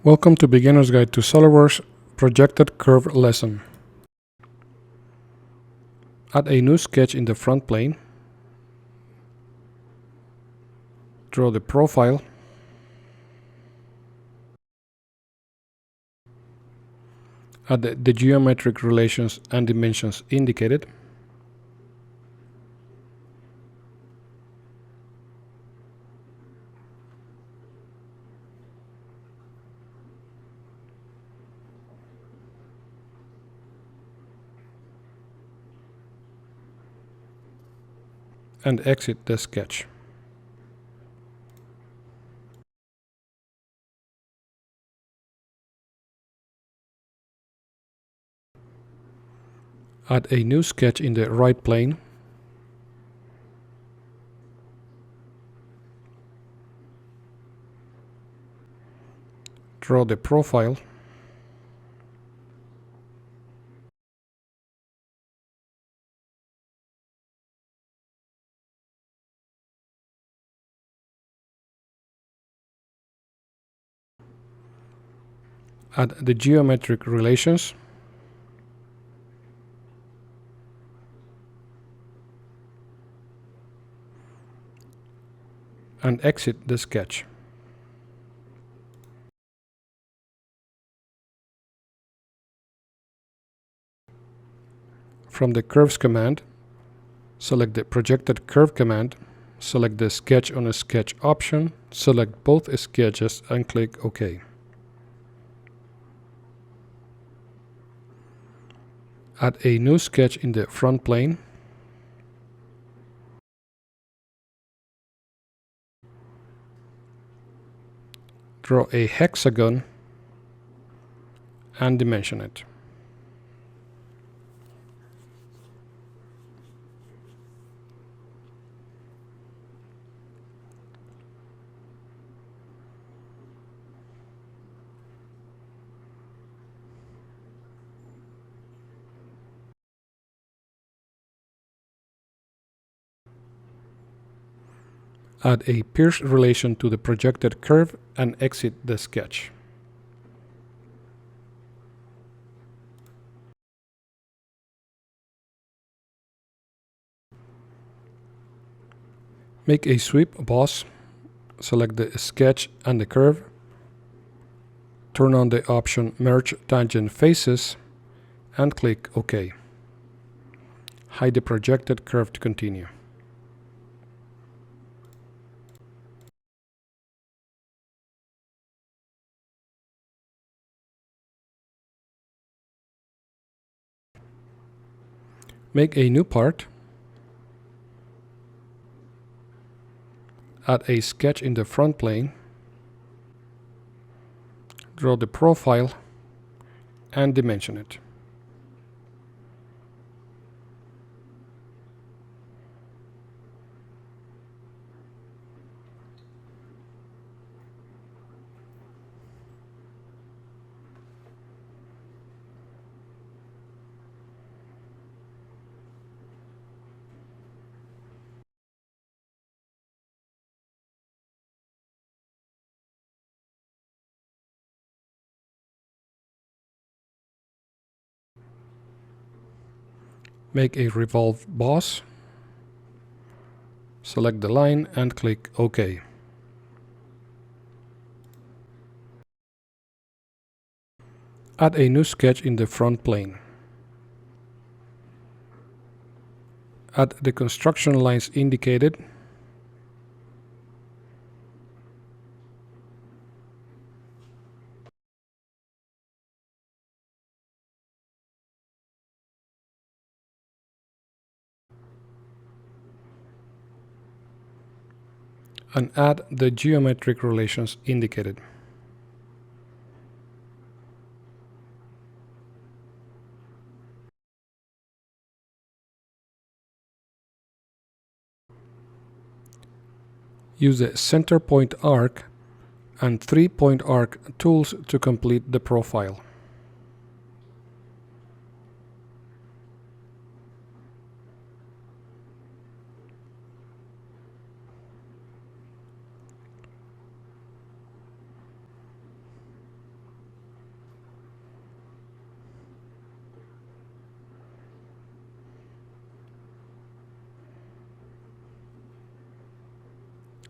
Welcome to Beginner's Guide to SolidWorks Projected Curve lesson. Add a new sketch in the front plane. Draw the profile. Add the geometric relations and dimensions indicated. And exit the sketch. Add a new sketch in the right plane. Draw the profile. Add the geometric relations. And exit the sketch. From the Curves command, select the Projected Curve command, select the Sketch on a Sketch option, select both sketches and click OK. Add a new sketch in the front plane. Draw a hexagon and dimension it. Add a pierce relation to the projected curve and exit the sketch. Make a sweep boss, select the sketch and the curve, turn on the option Merge Tangent Faces and click OK. Hide the projected curve to continue. Make a new part. Add a sketch in the front plane. Draw the profile and dimension it. Make a revolve boss. Select the line and click OK. Add a new sketch in the front plane. Add the construction lines indicated. And add the geometric relations indicated. Use the center point arc and 3-point arc tools to complete the profile.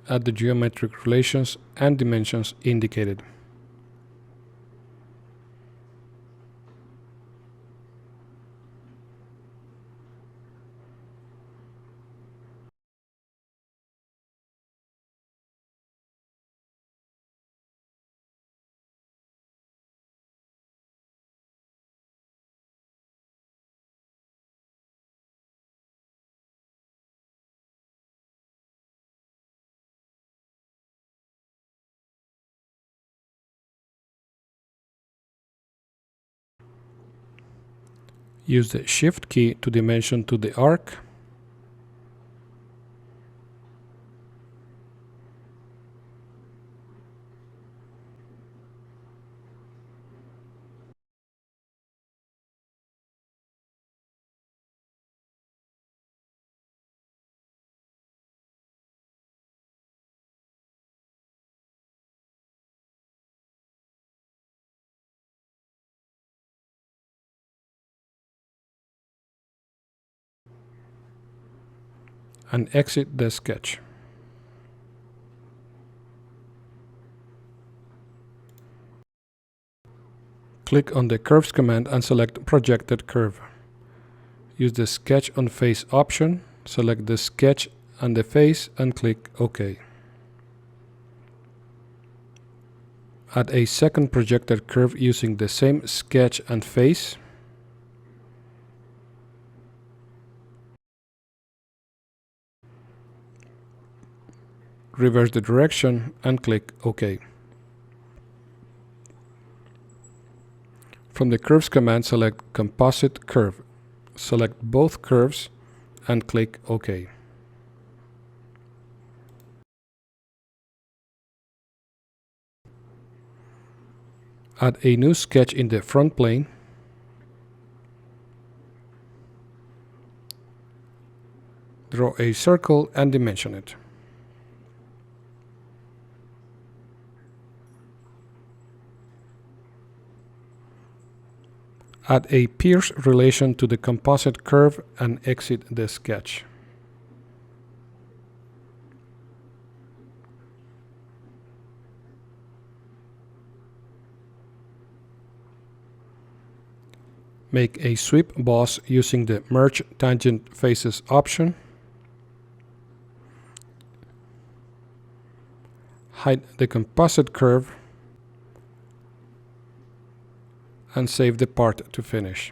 at the geometric relations and dimensions indicated. Use the Shift key to dimension to the arc. And exit the sketch. Click on the Curves command and select Projected Curve. Use the Sketch on Face option, select the sketch and the face and click OK. Add a second projected curve using the same sketch and face. Reverse the direction and click OK. From the Curves command, select Composite Curve. Select both curves and click OK. Add a new sketch in the front plane. Draw a circle and dimension it. Add a pierce relation to the composite curve and exit the sketch. Make a sweep boss using the Merge Tangent Faces option. Hide the composite curve and save the part to finish.